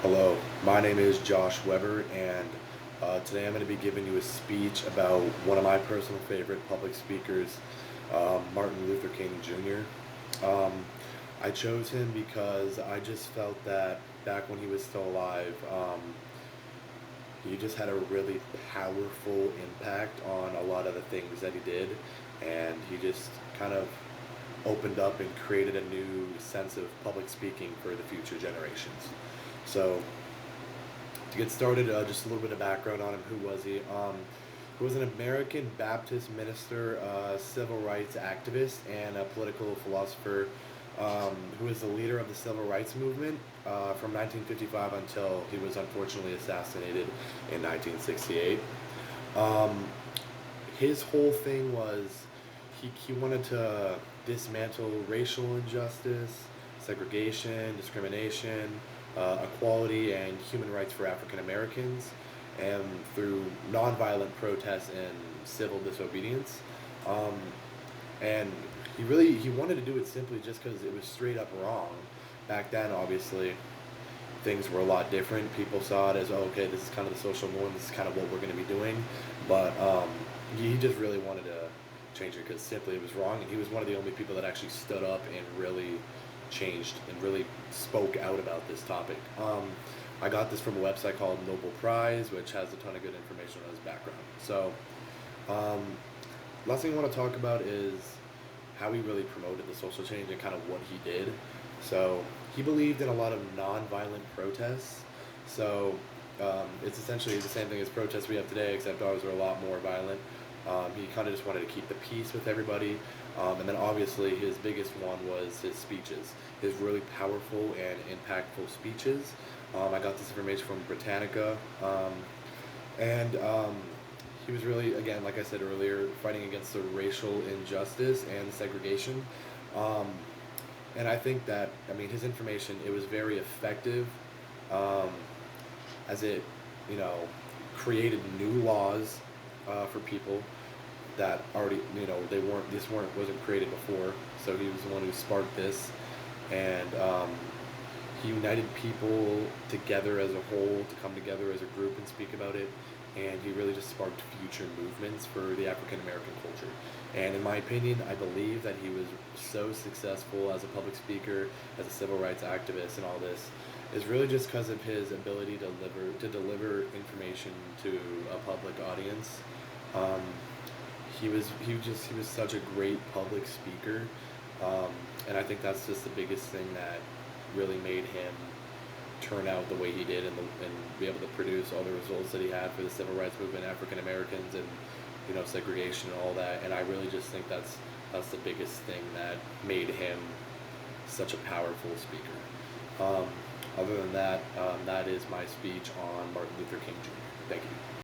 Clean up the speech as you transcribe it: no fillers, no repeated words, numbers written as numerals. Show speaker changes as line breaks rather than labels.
Hello, my name is Josh Weber, and today I'm going to be giving you a speech about one of my personal favorite public speakers, Martin Luther King Jr. Um, I chose him because I just felt that back when he was still alive, he just had a really powerful impact on a lot of the things that he did, and he just kind of opened up and created a new sense of public speaking for the future generations. So, to get started, just a little bit of background on him. Who was he? He was an American Baptist minister, civil rights activist, and a political philosopher who was the leader of the civil rights movement from 1955 until he was unfortunately assassinated in 1968. Um, his whole thing was he wanted to dismantle racial injustice, segregation, discrimination, equality, and human rights for African Americans, and through nonviolent protests and civil disobedience. Um, and he wanted to do it simply just because it was straight up wrong. Back then, obviously, things were a lot different. People saw it as, oh, okay, this is kind of the social norm. This is kind of what we're going to be doing. But he just really wanted to change it because simply it was wrong. And he was one of the only people that actually stood up and really changed and really spoke out about this topic. I got this from a website called Nobel Prize, which has a ton of good information on his background. So, um, last thing I want to talk about is how he really promoted the social change and kind of what he did. So he believed in a lot of nonviolent protests. So it's essentially the same thing as protests we have today, except ours are a lot more violent. He kind of just wanted to keep the peace with everybody. And then obviously his biggest one was his speeches, his really powerful and impactful speeches. I got this information from Britannica. And he was really, again, like I said earlier, fighting against the racial injustice and segregation. Um, and I think that, I mean, his information, it was very effective um, as it, you know, created new laws for people that already, they weren't, wasn't created before. So he was the one who sparked this. And he united people together as a whole to come together as a group and speak about it. And he really just sparked future movements for the African American culture. And in my opinion, I believe that he was so successful as a public speaker, as a civil rights activist, and all this is really just because of his ability to deliver information to a public audience. Um, he was such a great public speaker, and I think that's just the biggest thing that really made him turn out the way he did and be able to produce all the results that he had for the civil rights movement, African Americans, and segregation and all that. And I really just think that's the biggest thing that made him such a powerful speaker. Um, Other than that, that is my speech on Martin Luther King Jr. Thank you.